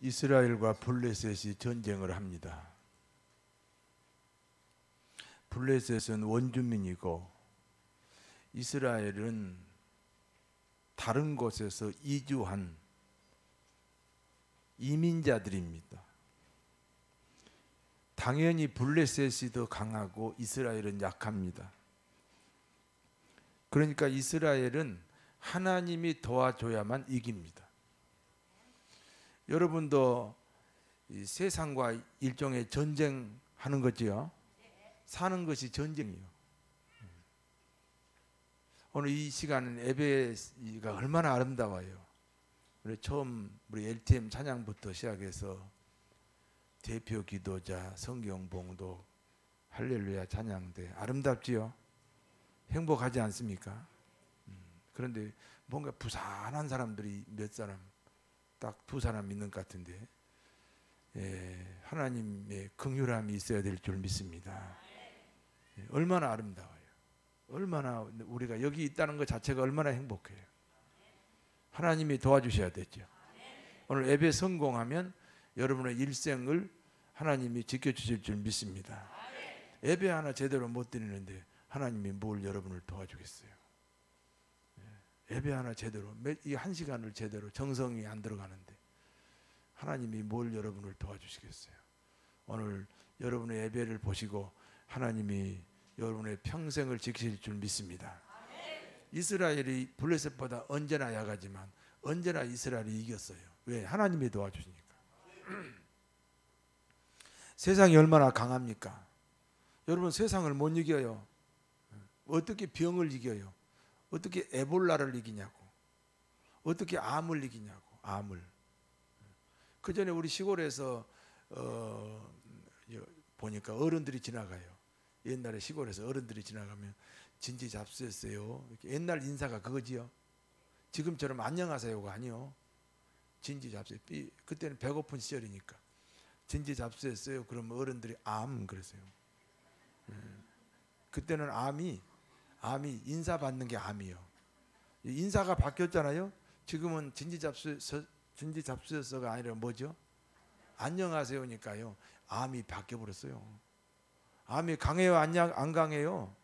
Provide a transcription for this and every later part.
이스라엘과 블레셋이 전쟁을 합니다. 블레셋은 원주민이고 이스라엘은 다른 곳에서 이주한 이민자들입니다. 당연히 블레셋이 더 강하고 이스라엘은 약합니다. 그러니까 이스라엘은 하나님이 도와줘야만 이깁니다. 여러분도 이 세상과 일종의 전쟁하는 거지요. 사는 것이 전쟁이요. 오늘 이 시간은 예배가 얼마나 아름다워요. 우리 LTM 찬양부터 시작해서 대표 기도자, 성경 봉독, 할렐루야 찬양대 아름답지요. 행복하지 않습니까? 그런데 뭔가 부산한 사람들이 몇 사람, 딱 두 사람 있는 것 같은데 하나님의 긍휼함이 있어야 될 줄 믿습니다. 얼마나 아름다워요. 얼마나 우리가 여기 있다는 것 자체가 얼마나 행복해요. 하나님이 도와주셔야 되죠. 오늘 예배 성공하면 여러분의 일생을 하나님이 지켜주실 줄 믿습니다. 예배 하나 제대로 못 드리는데 하나님이 뭘 여러분을 도와주겠어요. 예배 하나 제대로 이 한 시간을 제대로 정성이 안 들어가는데 하나님이 뭘 여러분을 도와주시겠어요. 오늘 여러분의 예배를 보시고 하나님이 여러분의 평생을 지키실 줄 믿습니다. 이스라엘이 블레셋보다 언제나 약하지만 언제나 이스라엘이 이겼어요. 왜? 하나님이 도와주시니까. 세상이 얼마나 강합니까? 여러분 세상을 못 이겨요. 어떻게 병을 이겨요? 어떻게 에볼라를 이기냐고. 어떻게 암을 이기냐고. 암을. 그 전에 우리 시골에서 보니까 어른들이 지나가요. 옛날에 시골에서 어른들이 지나가면 진지 잡수했어요. 옛날 인사가 그거지요. 지금처럼 안녕하세요가 아니요. 진지 잡수했어요. 그때는 배고픈 시절이니까. 진지 잡수했어요. 그러면 어른들이 암 그랬어요. 그때는 암이 인사받는 게 암이요. 인사가 바뀌었잖아요. 지금은 진지 잡수했어가 아니라 뭐죠? 안녕하세요니까요. 암이 바뀌어버렸어요. 암이 강해요? 안 강해요?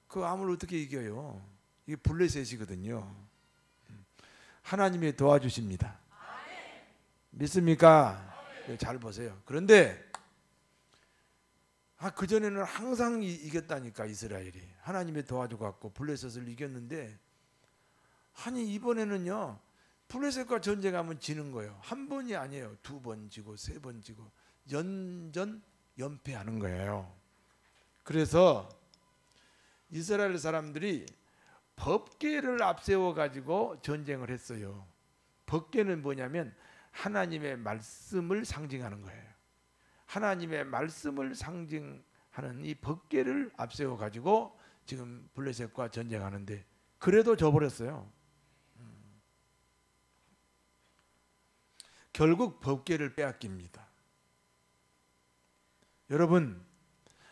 그 암을 어떻게 이겨요? 이게 블레셋이거든요. 하나님이 도와주십니다. 믿습니까? 잘 보세요. 그런데 그전에는 항상 이겼다니까 이스라엘이. 하나님이 도와줘갖고 블레셋을 이겼는데 아니 이번에는요 블레셋과 전쟁하면 지는 거예요. 한 번이 아니에요. 두 번 지고 세 번 지고 연패하는 거예요. 그래서 이스라엘 사람들이 법궤를 앞세워 가지고 전쟁을 했어요. 법궤는 뭐냐면 하나님의 말씀을 상징하는 거예요. 하나님의 말씀을 상징하는 이 법궤를 앞세워 가지고 지금 블레셋과 전쟁하는데 그래도 져버렸어요. 결국 법궤를 빼앗깁니다. 여러분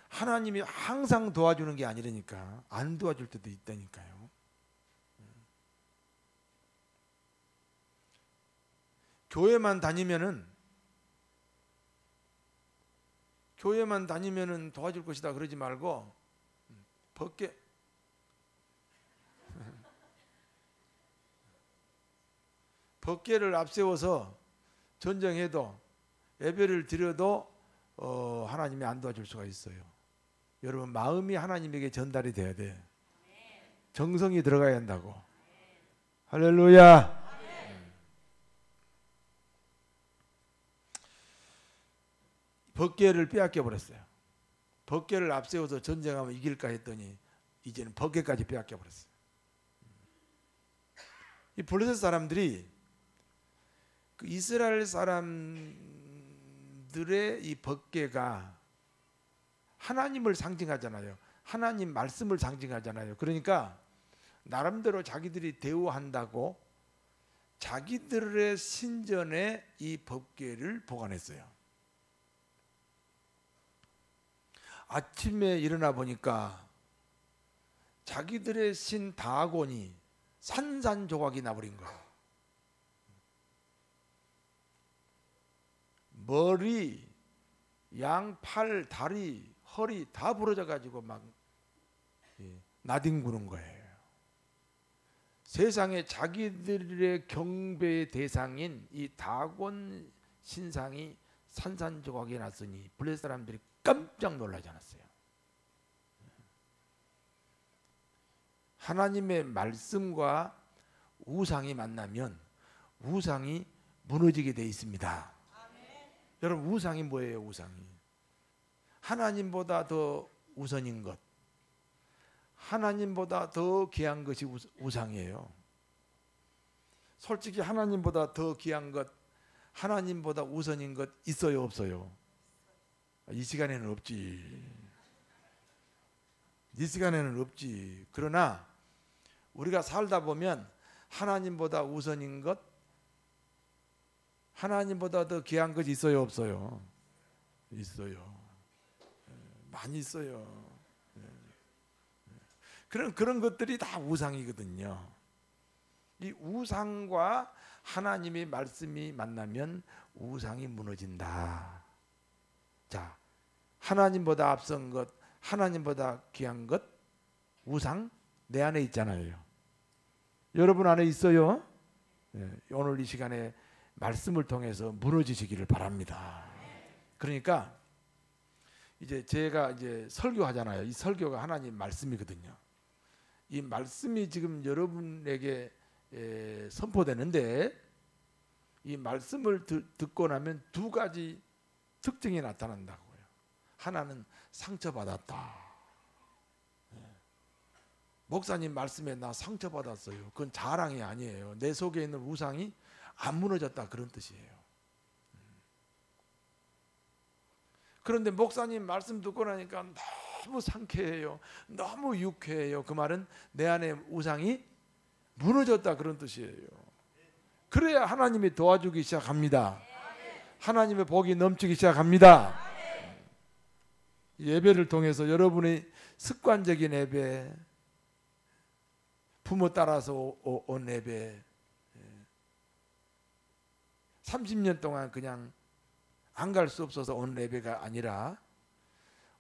하나님이 항상 도와주는 게 아니라니까. 안 도와줄 때도 있다니까요. 교회만 다니면은 도와줄 것이다 그러지 말고 법궤를 앞세워서 전쟁해도 예배를 드려도 하나님이 안 도와줄 수가 있어요. 여러분 마음이 하나님에게 전달이 돼야 돼. 정성이 들어가야 한다고. 할렐루야. 법궤를 빼앗겨 버렸어요. 법궤를 앞세워서 전쟁하면 이길까 했더니 이제는 법궤까지 빼앗겨 버렸어요. 이 블레셋 사람들이 그 이스라엘 사람들의 이 법궤가 하나님을 상징하잖아요. 하나님 말씀을 상징하잖아요. 그러니까 나름대로 자기들이 대우한다고 자기들의 신전에 이 법궤를 보관했어요. 아침에 일어나 보니까 자기들의 신 다곤이 산산조각이 나버린 거예요. 머리, 양팔, 다리, 허리 다 부러져 가지고 막 나뒹구는 거예요. 세상에 자기들의 경배의 대상인 이 다곤 신상이 산산조각이 났으니 블레셋 사람들이 깜짝 놀라지 않았어요. 하나님의 말씀과 우상이 만나면 우상이 무너지게 돼 있습니다. 여러분, 우상이 뭐예요? 우상이 하나님보다 더 우선인 것, 하나님보다 더 귀한 것이 우상이에요. 솔직히 하나님보다 더 귀한 것, 하나님보다 우선인 것 있어요, 없어요? 이 시간에는 없지. 이 시간에는 없지. 그러나 우리가 살다 보면 하나님보다 우선인 것, 하나님보다 더 귀한 것이 있어요, 없어요? 있어요. 많이 있어요. 그런 것들이 다 우상이거든요. 이 우상과 하나님의 말씀이 만나면 우상이 무너진다. 자, 하나님보다 앞선 것, 하나님보다 귀한 것, 우상 내 안에 있잖아요. 여러분 안에 있어요. 오늘 이 시간에 말씀을 통해서 무너지시기를 바랍니다. 그러니까 이제 제가 이제 설교하잖아요. 이 설교가 하나님 말씀이거든요. 이 말씀이 지금 여러분에게 선포되는데 이 말씀을 듣고 나면 두 가지 특징이 나타난다고요. 하나는 상처받았다. 목사님 말씀에 나 상처받았어요. 그건 자랑이 아니에요. 내 속에 있는 우상이 안 무너졌다, 그런 뜻이에요. 그런데 목사님 말씀 듣고 나니까 너무 상쾌해요. 너무 유쾌해요. 그 말은 내 안에 우상이 무너졌다, 그런 뜻이에요. 그래야 하나님이 도와주기 시작합니다. 하나님의 복이 넘치기 시작합니다. 예배를 통해서 여러분의 습관적인 예배, 부모 따라서 온 예배, 30년 동안 그냥 안 갈 수 없어서 온 예배가 아니라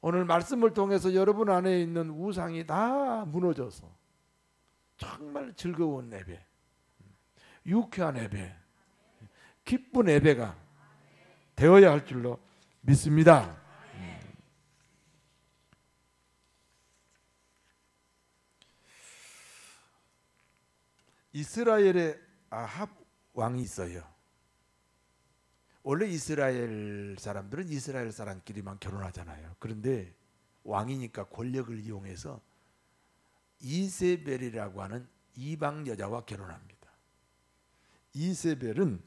오늘 말씀을 통해서 여러분 안에 있는 우상이 다 무너져서 정말 즐거운 예배, 유쾌한 예배, 기쁜 예배가 되어야 할 줄로 믿습니다. 이스라엘에 아합 왕이 있어요. 원래 이스라엘 사람들은 이스라엘 사람끼리만 결혼하잖아요. 그런데 왕이니까 권력을 이용해서 이세벨이라고 하는 이방 여자와 결혼합니다. 이세벨은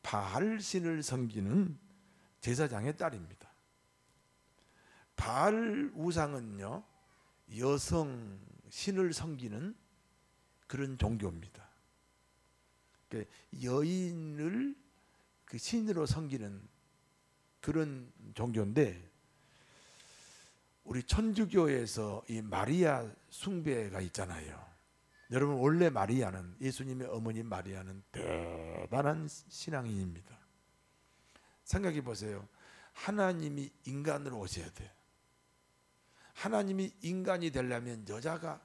바알 신을 섬기는 제사장의 딸입니다. 바알 우상은요, 여성 신을 섬기는 그런 종교입니다. 여인을 그 신으로 섬기는 그런 종교인데, 우리 천주교에서 이 마리아 숭배가 있잖아요. 여러분, 원래 마리아는, 예수님의 어머니 마리아는 대단한 신앙인입니다. 생각해 보세요. 하나님이 인간으로 오셔야 돼. 하나님이 인간이 되려면 여자가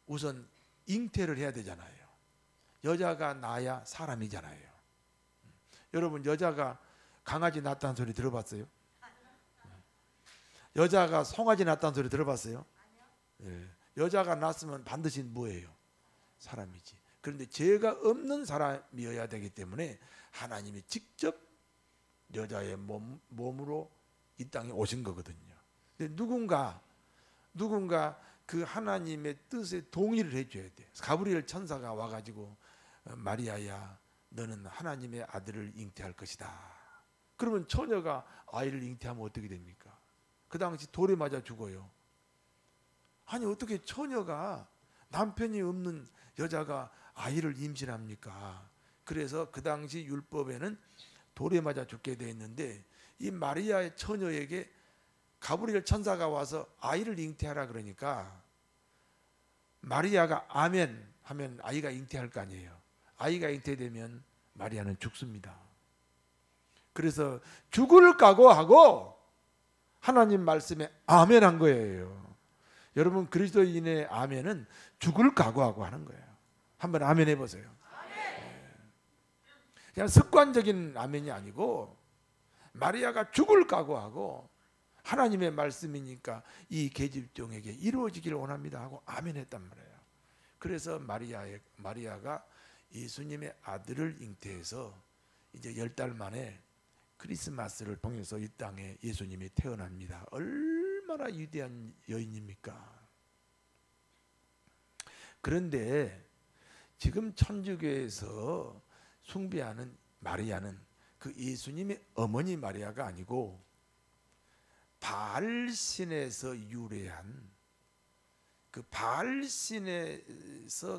우선 잉태를 해야 되잖아요. 여자가 낳아야 사람이잖아요. 여러분, 여자가 강아지 낳았다는 소리 들어봤어요? 여자가 송아지 낳았다는 소리 들어봤어요? 예. 여자가 낳았으면 반드시 뭐예요? 사람이지. 그런데 죄가 없는 사람이어야 되기 때문에 하나님이 직접 여자의 몸으로 이 땅에 오신 거거든요. 근데 누군가 그 하나님의 뜻에 동의를 해줘야 돼. 가브리엘 천사가 와가지고 마리아야, 너는 하나님의 아들을 잉태할 것이다. 그러면 처녀가 아이를 잉태하면 어떻게 됩니까? 그 당시 돌에 맞아 죽어요. 아니, 어떻게 처녀가, 남편이 없는 여자가 아이를 임신합니까? 그래서 그 당시 율법에는 돌에 맞아 죽게 돼 있는데, 이 마리아의 처녀에게 가브리엘 천사가 와서 아이를 잉태하라 그러니까 마리아가 아멘 하면 아이가 잉태할 거 아니에요. 아이가 잉태되면 마리아는 죽습니다. 그래서 죽을 각오하고 하나님 말씀에 아멘한 거예요. 여러분 그리스도인의 아멘은 죽을 각오하고 하는 거예요. 한번 아멘 해보세요. 그냥 습관적인 아멘이 아니고 마리아가 죽을 각오하고 하나님의 말씀이니까 이 계집종에게 이루어지기를 원합니다 하고 아멘했단 말이에요. 그래서 마리아가 예수님의 아들을 잉태해서 이제 10달 만에 크리스마스를 통해서 이 땅에 예수님이 태어납니다. 얼마나 위대한 여인입니까? 그런데 지금 천주교에서 숭배하는 마리아는 그 예수님의 어머니 마리아가 아니고 바알신에서 유래한 그 바알신에서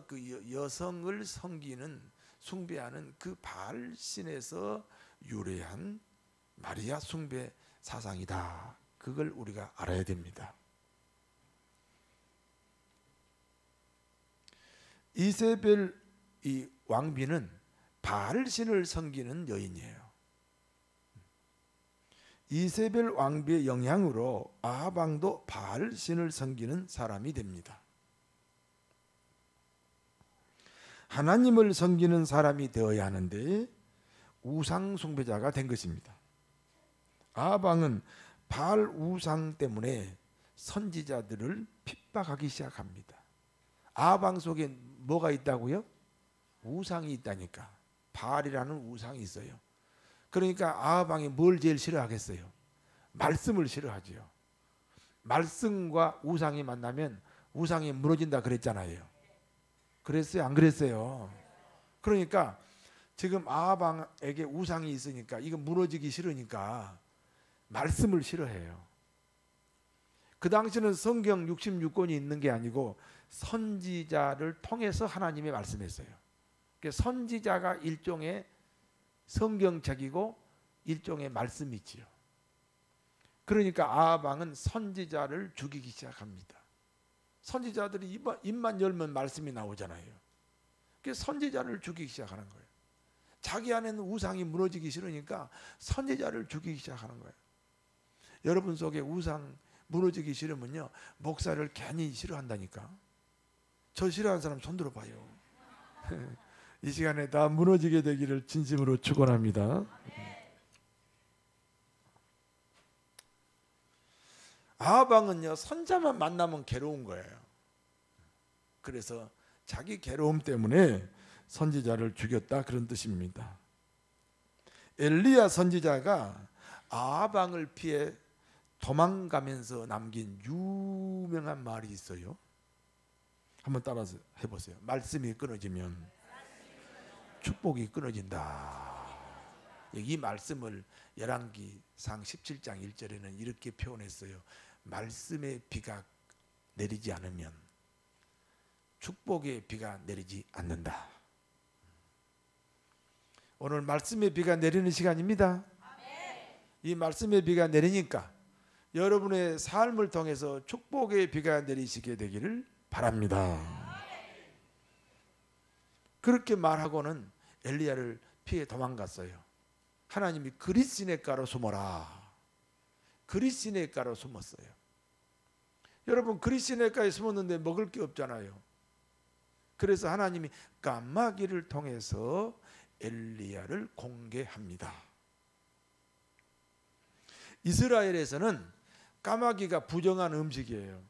그 여성을 섬기는 숭배하는 그 바알신에서 유래한 마리아 숭배 사상이다. 그걸 우리가 알아야 됩니다. 이세벨 이 왕비는 바알신을 섬기는 여인이에요. 이세벨 왕비의 영향으로 아합 왕도 바알신을 섬기는 사람이 됩니다. 하나님을 섬기는 사람이 되어야 하는데 우상 숭배자가 된 것입니다. 아합 왕은 바알 우상 때문에 선지자들을 핍박하기 시작합니다. 아합 왕 속에 뭐가 있다고요? 우상이 있다니까. 바알이라는 우상이 있어요. 그러니까 아합 왕이 뭘 제일 싫어하겠어요? 말씀을 싫어하지요. 말씀과 우상이 만나면 우상이 무너진다 그랬잖아요. 그랬어요? 안 그랬어요? 그러니까 지금 아합 왕에게 우상이 있으니까 이거 무너지기 싫으니까 말씀을 싫어해요. 그 당시는 성경 66권이 있는 게 아니고 선지자를 통해서 하나님이 말씀했어요. 그러니까 선지자가 일종의 성경책이고 일종의 말씀이지요. 그러니까 아합 왕은 선지자를 죽이기 시작합니다. 선지자들이 입만 열면 말씀이 나오잖아요. 그래서 선지자를 죽이기 시작하는 거예요. 자기 안에는 우상이 무너지기 싫으니까 선지자를 죽이기 시작하는 거예요. 여러분 속에 우상 무너지기 싫으면요, 목사를 괜히 싫어한다니까. 저 싫어하는 사람 손 들어봐요. 이 시간에 다 무너지게 되기를 진심으로 축원합니다. 아합 왕은요, 선자만 만나면 괴로운 거예요. 그래서 자기 괴로움 때문에 선지자를 죽였다, 그런 뜻입니다. 엘리야 선지자가 아합 왕을 피해 도망가면서 남긴 유명한 말이 있어요. 한번 따라서 해보세요. 말씀이 끊어지면 축복이 끊어진다. 이 말씀을 열왕기상 17장 1절에는 이렇게 표현했어요. 말씀의 비가 내리지 않으면 축복의 비가 내리지 않는다. 오늘 말씀의 비가 내리는 시간입니다. 이 말씀의 비가 내리니까 여러분의 삶을 통해서 축복의 비가 내리시게 되기를 바랍니다. 그렇게 말하고는 엘리야를 피해 도망갔어요. 하나님이 그릿시냇가로 숨어라. 그릿시냇가로 숨었어요. 여러분 그릿시냇가에 숨었는데 먹을 게 없잖아요. 그래서 하나님이 까마귀를 통해서 엘리야를 공개합니다. 이스라엘에서는 까마귀가 부정한 음식이에요.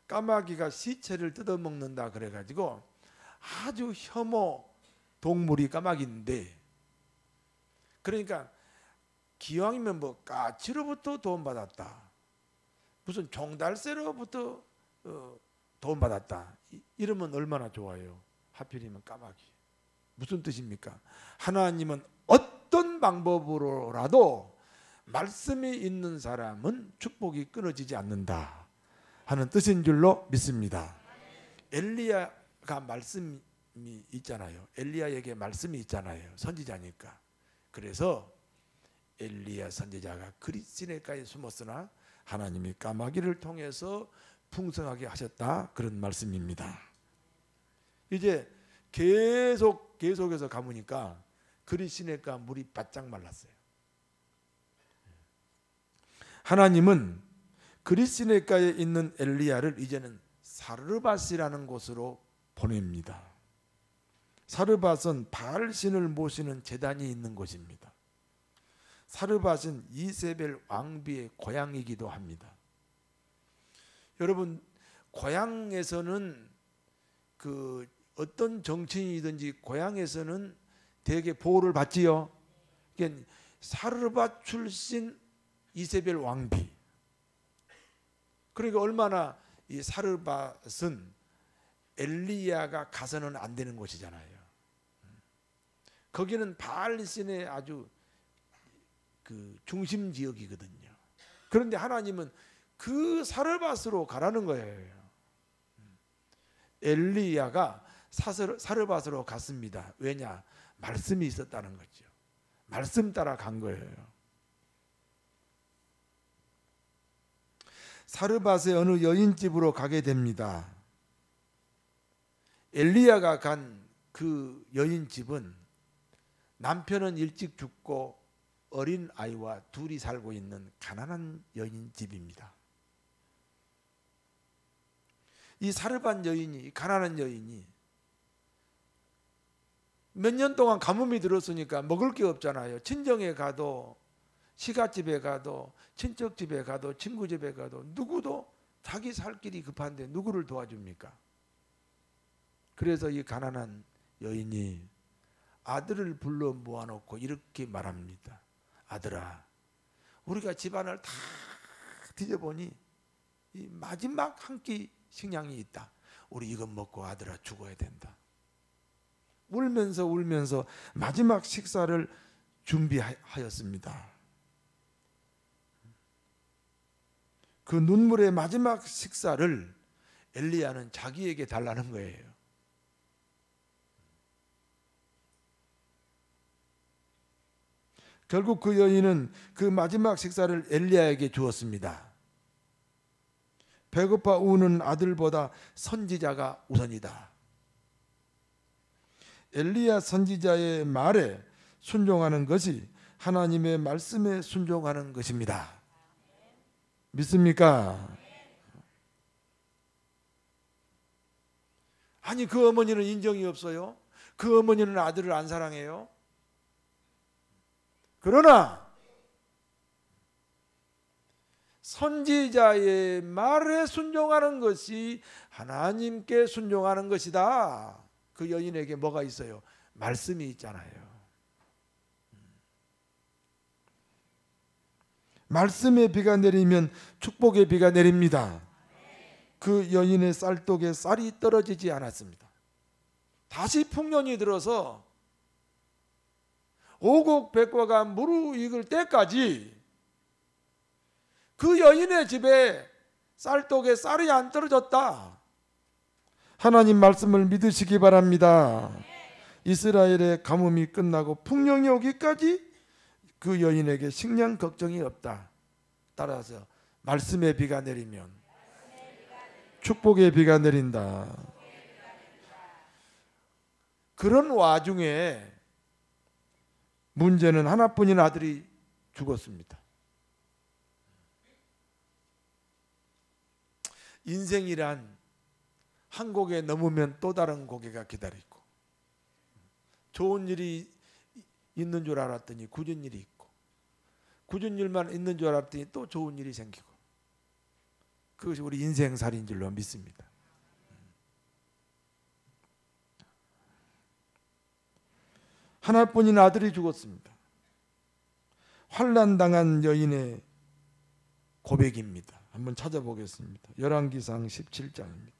까마귀가 시체를 뜯어먹는다 그래가지고 아주 혐오 동물이 까마귀인데, 그러니까 기왕이면 뭐 까치로부터 도움받았다, 무슨 종달새로부터 도움받았다 이러면 얼마나 좋아요. 하필이면 까마귀. 무슨 뜻입니까? 하나님은 어떤 방법으로라도 말씀이 있는 사람은 축복이 끊어지지 않는다 하는 뜻인 줄로 믿습니다. 엘리야가 말씀이 있잖아요. 엘리야에게 말씀이 있잖아요. 선지자니까. 그래서 엘리야 선지자가 그릿시냇가에 숨었으나 하나님이 까마귀를 통해서 풍성하게 하셨다, 그런 말씀입니다. 이제 계속해서 가보니까 그릿시냇가 물이 바짝 말랐어요. 하나님은 그리스네가에 있는 엘리야를 이제는 사르밧이라는 곳으로 보냅니다. 사르밧은 바알신을 모시는 제단이 있는 곳입니다. 사르밧은 이세벨 왕비의 고향이기도 합니다. 여러분, 고향에서는 그 어떤 정치인이든지 고향에서는 대개 보호를 받지요. 그러니까 사르밧 출신 이세벨 왕비. 그러니까 얼마나 이 사르밧은 엘리야가 가서는 안 되는 곳이잖아요. 거기는 바알신의 아주 그 중심 지역이거든요. 그런데 하나님은 그 사르밧으로 가라는 거예요. 엘리야가 사르밧으로 갔습니다. 왜냐? 말씀이 있었다는 거죠. 말씀 따라 간 거예요. 사르밧의 어느 여인집으로 가게 됩니다. 엘리야가 간 그 여인집은 남편은 일찍 죽고 어린 아이와 둘이 살고 있는 가난한 여인집입니다. 이 사르밧 여인이, 가난한 여인이 몇 년 동안 가뭄이 들었으니까 먹을 게 없잖아요. 친정에 가도, 시갓집에 가도, 친척집에 가도, 친구집에 가도 누구도 자기 살 길이 급한데 누구를 도와줍니까? 그래서 이 가난한 여인이 아들을 불러 모아놓고 이렇게 말합니다. 아들아, 우리가 집안을 다 뒤져보니 이 마지막 한 끼 식량이 있다. 우리 이것 먹고 아들아 죽어야 된다. 울면서 마지막 식사를 준비하였습니다. 그 눈물의 마지막 식사를 엘리야는 자기에게 달라는 거예요. 결국 그 여인은 그 마지막 식사를 엘리야에게 주었습니다. 배고파 우는 아들보다 선지자가 우선이다. 엘리야 선지자의 말에 순종하는 것이 하나님의 말씀에 순종하는 것입니다. 믿습니까? 아니, 그 어머니는 인정이 없어요? 그 어머니는 아들을 안 사랑해요? 그러나 선지자의 말에 순종하는 것이 하나님께 순종하는 것이다. 그 여인에게 뭐가 있어요? 말씀이 있잖아요. 말씀의 비가 내리면 축복의 비가 내립니다. 그 여인의 쌀독에 쌀이 떨어지지 않았습니다. 다시 풍년이 들어서 오곡백과가 무르익을 때까지 그 여인의 집에 쌀독에 쌀이 안 떨어졌다. 하나님 말씀을 믿으시기 바랍니다. 이스라엘의 가뭄이 끝나고 풍년이 오기까지 그 여인에게 식량 걱정이 없다. 따라서 말씀의 비가 내리면 축복의 비가 내린다. 그런 와중에 문제는 하나뿐인 아들이 죽었습니다. 인생이란 한 고개 넘으면 또 다른 고개가 기다리고, 좋은 일이 있는 줄 알았더니 굳은 일이 있고, 굳은 일만 있는 줄 알았더니 또 좋은 일이 생기고, 그것이 우리 인생살인 줄로 믿습니다. 하나뿐인 아들이 죽었습니다. 환난당한 여인의 고백입니다. 한번 찾아보겠습니다. 열왕기상 17장입니다.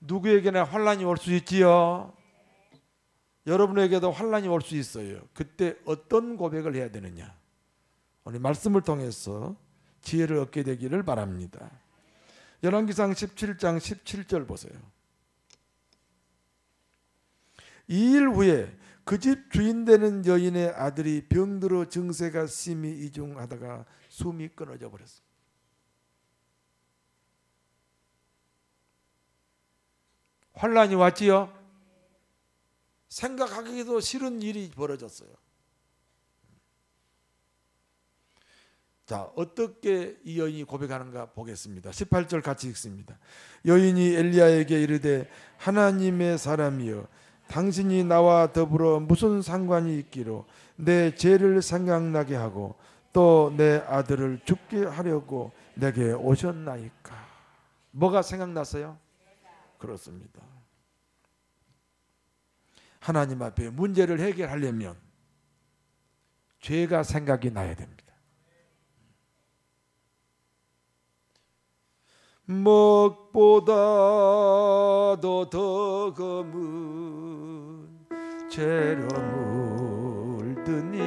누구에게나 환난이 올 수 있지요. 여러분에게도 환난이 올 수 있어요. 그때 어떤 고백을 해야 되느냐? 오늘 말씀을 통해서 지혜를 얻게 되기를 바랍니다. 열왕기상 17장 17절 보세요. 2일 후에 그 집 주인 되는 여인의 아들이 병들어 증세가 심히 이중하다가 숨이 끊어져 버렸습니다. 환난이 왔지요. 생각하기도 싫은 일이 벌어졌어요. 자, 어떻게 이 여인이 고백하는가 보겠습니다. 18절 같이 읽습니다. 여인이 엘리야에게 이르되 하나님의 사람이여 당신이 나와 더불어 무슨 상관이 있기로 내 죄를 생각나게 하고 또 내 아들을 죽게 하려고 내게 오셨나이까. 뭐가 생각났어요? 그렇습니다. 하나님 앞에 문제를 해결하려면 죄가 생각이 나야 됩니다. 먹보다도 더 검은 죄로 물든 이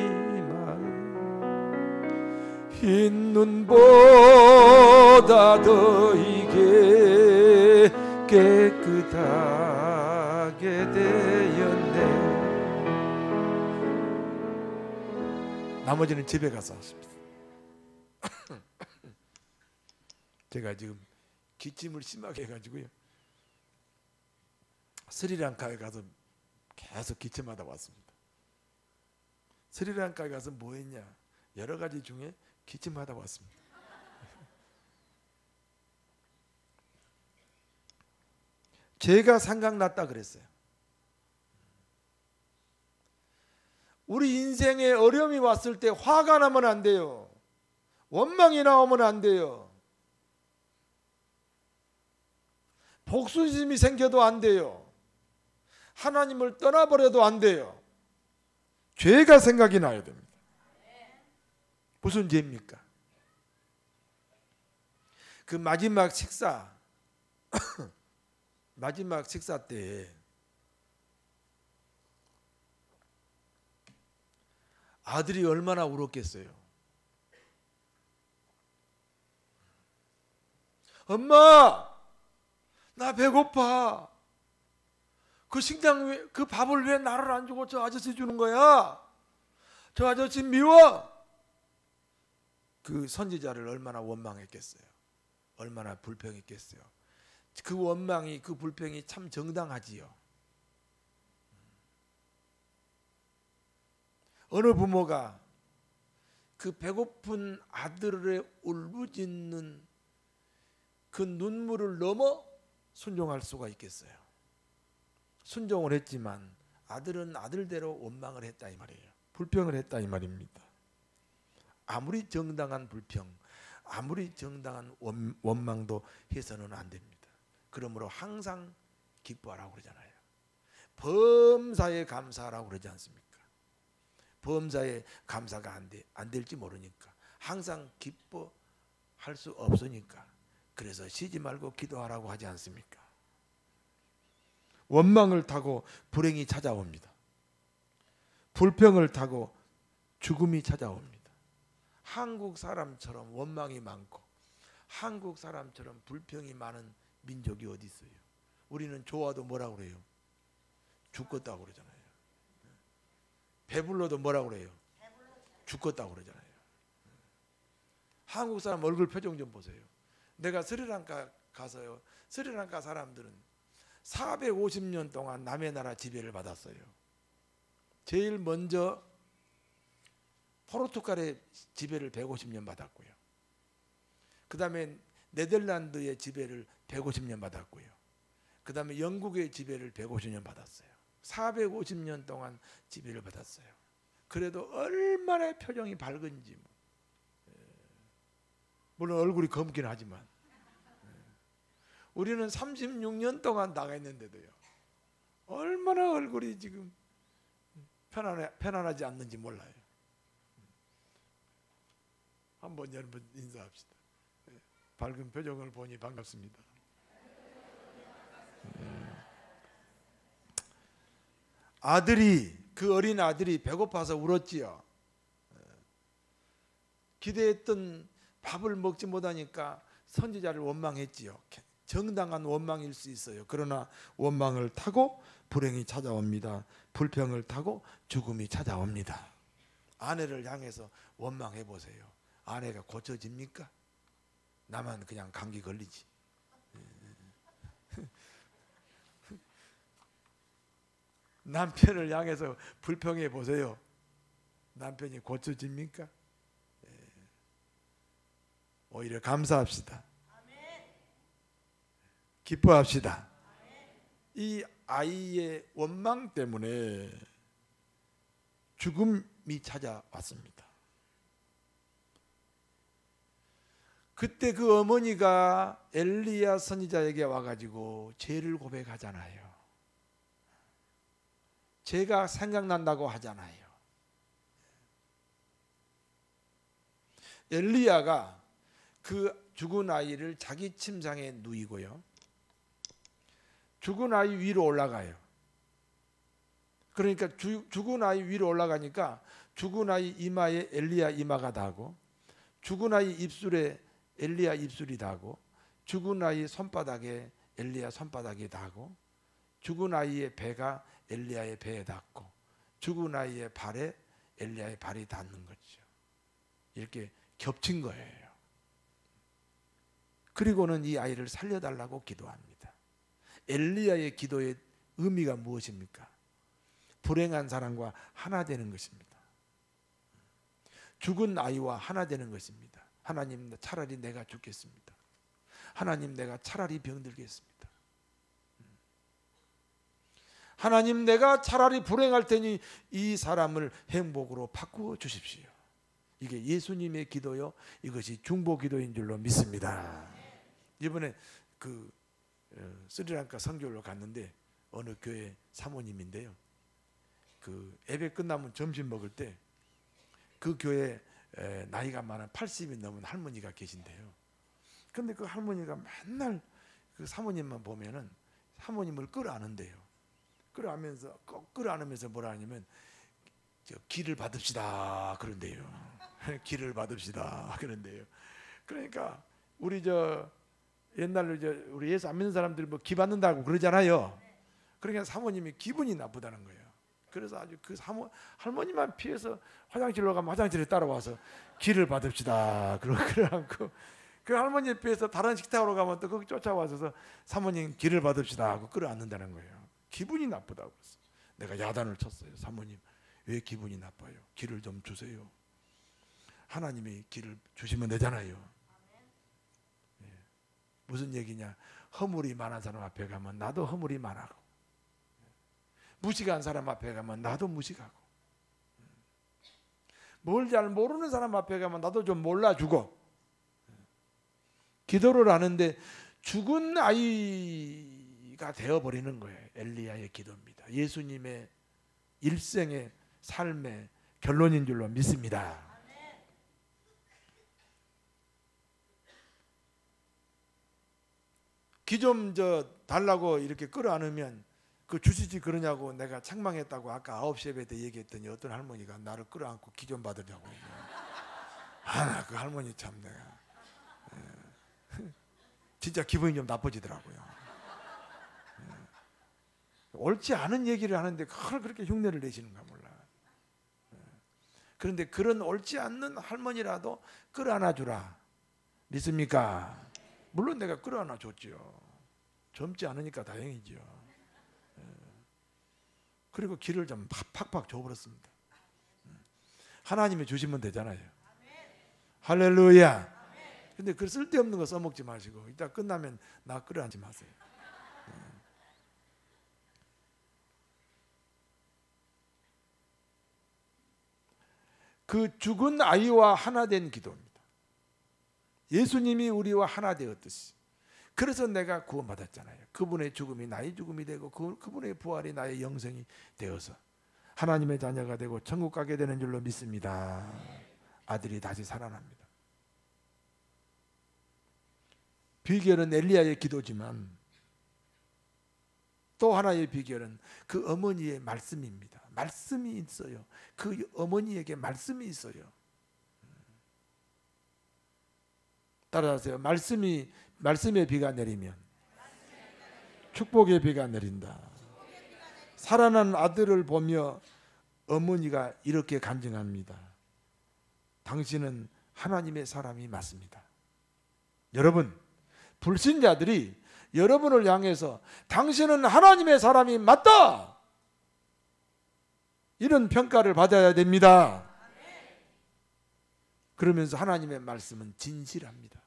마음 흰 눈보다 더 이게 깨끗하게 되었네. 나머지는 집에 가서 하십니다. 제가 지금 기침을 심하게 해가지고요, 스리랑카에 가서 계속 기침하다 왔습니다. 스리랑카에 가서 뭐 했냐? 여러 가지 중에 기침하다 왔습니다. 죄가 생각났다 그랬어요. 우리 인생에 어려움이 왔을 때 화가 나면 안 돼요. 원망이 나오면 안 돼요. 복수심이 생겨도 안 돼요. 하나님을 떠나버려도 안 돼요. 죄가 생각이 나야 됩니다. 무슨 죄입니까? 그 마지막 식사 마지막 식사 때 아들이 얼마나 울었겠어요. 엄마, 나 배고파. 그 식당 왜, 그 밥을 왜 나를 안 주고 저 아저씨 주는 거야? 저 아저씨 미워. 그 선지자를 얼마나 원망했겠어요. 얼마나 불평했겠어요. 그 원망이, 그 불평이 참 정당하지요. 어느 부모가 그 배고픈 아들의 울부짖는 그 눈물을 넘어 순종할 수가 있겠어요. 순종을 했지만 아들은 아들대로 원망을 했다 이 말이에요. 불평을 했다 이 말입니다. 아무리 정당한 불평, 아무리 정당한 원망도 해서는 안 됩니다. 그러므로 항상 기뻐하라고 그러잖아요. 범사에 감사하라고 그러지 않습니까? 범사에 감사가 안 될지 모르니까 항상 기뻐할 수 없으니까 그래서 쉬지 말고 기도하라고 하지 않습니까? 원망을 타고 불행이 찾아옵니다. 불평을 타고 죽음이 찾아옵니다. 한국 사람처럼 원망이 많고 한국 사람처럼 불평이 많은 민족이 어디 있어요? 우리는 좋아도 뭐라고 그래요? 죽겠다고 그러잖아요. 배불러도 뭐라고 그래요? 죽겠다고 그러잖아요. 한국 사람 얼굴 표정 좀 보세요. 내가 스리랑카 가서요, 스리랑카 사람들은 450년 동안 남의 나라 지배를 받았어요. 제일 먼저 포르투갈의 지배를 150년 받았고요. 그 다음에 네덜란드의 지배를 150년 받았고요. 그 다음에 영국의 지배를 150년 받았어요. 450년 동안 지배를 받았어요. 그래도 얼마나 표정이 밝은지, 물론 얼굴이 검긴 하지만 우리는 36년 동안 나가 있는데도요, 얼마나 얼굴이 지금 편안하지 않는지 몰라요. 한번 여러분 인사합시다. 밝은 표정을 보니 반갑습니다. 아들이, 그 어린 아들이 배고파서 울었지요. 기대했던 밥을 먹지 못하니까 선지자를 원망했지요. 정당한 원망일 수 있어요. 그러나 원망을 타고 불행이 찾아옵니다. 불평을 타고 죽음이 찾아옵니다. 아내를 향해서 원망해 보세요. 아내가 고쳐집니까? 나만 그냥 감기 걸리지. 남편을 향해서 불평해 보세요. 남편이 고쳐집니까? 오히려 감사합시다. 기뻐합시다. 이 아이의 원망 때문에 죽음이 찾아왔습니다. 그때 그 어머니가 엘리야 선지자에게 와가지고 죄를 고백하잖아요. 죄가 생각난다고 하잖아요. 엘리야가 그 죽은 아이를 자기 침상에 누이고요, 죽은 아이 위로 올라가요. 그러니까 죽은 아이 위로 올라가니까 죽은 아이 이마에 엘리야 이마가 닿고, 죽은 아이 입술에 엘리야 입술이 닿고, 죽은 아이 손바닥에 엘리야 손바닥이 닿고, 죽은 아이의 배가 엘리야의 배에 닿고, 죽은 아이의 발에 엘리야의 발이 닿는 거죠. 이렇게 겹친 거예요. 그리고는 이 아이를 살려달라고 기도합니다. 엘리야의 기도의 의미가 무엇입니까? 불행한 사람과 하나 되는 것입니다. 죽은 아이와 하나 되는 것입니다. 하나님, 차라리 내가 죽겠습니다. 하나님, 내가 차라리 병들겠습니다. 하나님, 내가 차라리 불행할 테니 이 사람을 행복으로 바꾸어 주십시오. 이게 예수님의 기도요, 이것이 중보 기도인 줄로 믿습니다. 이번에 그 스리랑카 선교를 갔는데 어느 교회 사모님인데요, 그 예배 끝나면 점심 먹을 때 그 교회 나이가 많은 80이 넘은 할머니가 계신데요. 근데 그 할머니가 맨날 그 사모님만 보면은 사모님을 끌어안는데요. 끌어안으면서 뭐라 하냐면 기를 받읍시다 그런데요. 기를 받읍시다 그런데요. 그러니까 우리 옛날로 우리 예수 안 믿는 사람들이 뭐 기 받는다고 그러잖아요. 그러니까 사모님이 기분이 나쁘다는 거예요. 그래서 아주 그 할머니만 피해서 화장실로 가면 화장실에 따라와서 기를 받읍시다 그러고, 그 할머니 피해서 다른 식탁으로 가면 또 거기 쫓아와서 사모님 기를 받읍시다 하고 끌어안는다는 거예요. 기분이 나쁘다고 그랬어요. 내가 야단을 쳤어요. 사모님, 왜 기분이 나빠요? 기를 좀 주세요. 하나님이 기를 주시면 되잖아요. 예. 무슨 얘기냐? 허물이 많은 사람 앞에 가면 나도 허물이 많아고, 무식한 사람 앞에 가면 나도 무식하고, 뭘 잘 모르는 사람 앞에 가면 나도 좀 몰라주고, 기도를 하는데 죽은 아이가 되어버리는 거예요. 엘리야의 기도입니다. 예수님의 일생의 삶의 결론인 줄로 믿습니다. 기 좀 달라고 이렇게 끌어안으면 그 주시지 그러냐고 내가 책망했다고 아까 9시 예배 때 얘기했더니 어떤 할머니가 나를 끌어안고 기 좀 받으려고. 나 그 할머니 참 내가 진짜 기분이 좀 나빠지더라고요. 옳지 않은 얘기를 하는데 그걸 그렇게 흉내를 내시는가 몰라. 그런데 그런 옳지 않는 할머니라도 끌어안아 주라. 믿습니까? 물론 내가 끌어안아 줬죠. 젊지 않으니까 다행이죠. 그리고 기를 좀 팍팍 줘버렸습니다. 하나님이 주시면 되잖아요. 할렐루야. 근데 그 쓸데없는 거 써먹지 마시고 이따 끝나면 나 끌어안지 마세요. 그 죽은 아이와 하나 된 기도입니다. 예수님이 우리와 하나 되었듯이. 그래서 내가 구원받았잖아요. 그분의 죽음이 나의 죽음이 되고 그분의 부활이 나의 영생이 되어서 하나님의 자녀가 되고 천국 가게 되는 줄로 믿습니다. 아들이 다시 살아납니다. 비결은 엘리야의 기도지만 또 하나의 비결은 그 어머니의 말씀입니다. 말씀이 있어요. 그 어머니에게 말씀이 있어요. 따라하세요. 말씀의 비가 내리면 축복의 비가 내린다. 살아난 아들을 보며 어머니가 이렇게 간증합니다. 당신은 하나님의 사람이 맞습니다. 여러분, 불신자들이 여러분을 향해서 당신은 하나님의 사람이 맞다, 이런 평가를 받아야 됩니다. 그러면서 하나님의 말씀은 진실합니다.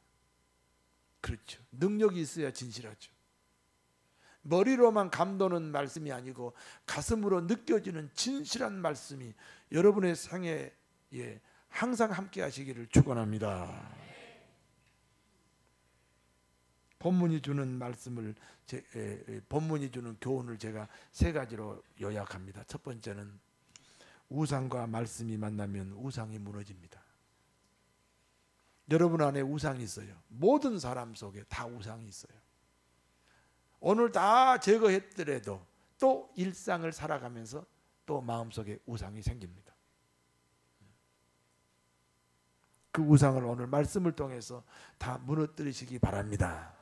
그렇죠. 능력이 있어야 진실하죠. 머리로만 감도는 말씀이 아니고 가슴으로 느껴지는 진실한 말씀이 여러분의 생애에 항상 함께 하시기를 축원합니다. 본문이 주는 말씀을 본문이 주는 교훈을 제가 세 가지로 요약합니다. 첫 번째는 우상과 말씀이 만나면 우상이 무너집니다. 여러분 안에 우상이 있어요. 모든 사람 속에 다 우상이 있어요. 오늘 다 제거했더라도 또 일상을 살아가면서 또 마음속에 우상이 생깁니다. 그 우상을 오늘 말씀을 통해서 다 무너뜨리시기 바랍니다.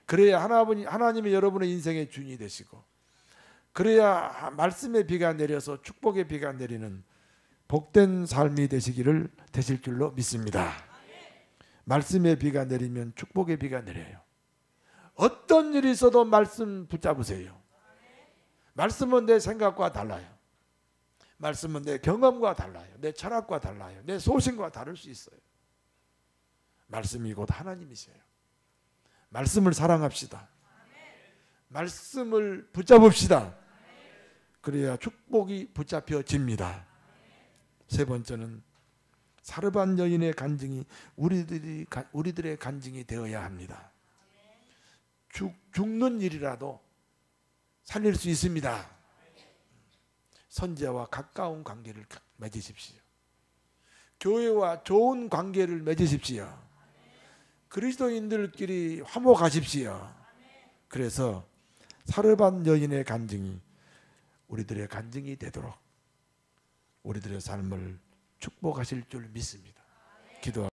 그래야 하나님이 여러분의 인생의 주인이 되시고, 그래야 말씀의 비가 내려서 축복의 비가 내리는 복된 삶이 되실 줄로 믿습니다. 말씀의 비가 내리면 축복의 비가 내려요. 어떤 일이 있어도 말씀 붙잡으세요. 말씀은 내 생각과 달라요. 말씀은 내 경험과 달라요. 내 철학과 달라요. 내 소신과 다를 수 있어요. 말씀이 곧 하나님이세요. 말씀을 사랑합시다. 말씀을 붙잡읍시다. 그래야 축복이 붙잡혀집니다. 세 번째는 사르반 여인의 간증이 우리들의 간증이 되어야 합니다. 죽는 일이라도 살릴 수 있습니다. 선지자와 가까운 관계를 맺으십시오. 교회와 좋은 관계를 맺으십시오. 그리스도인들끼리 화목하십시오. 그래서 사르반 여인의 간증이 우리들의 간증이 되도록 우리들의 삶을 축복하실 줄 믿습니다. 기도합니다.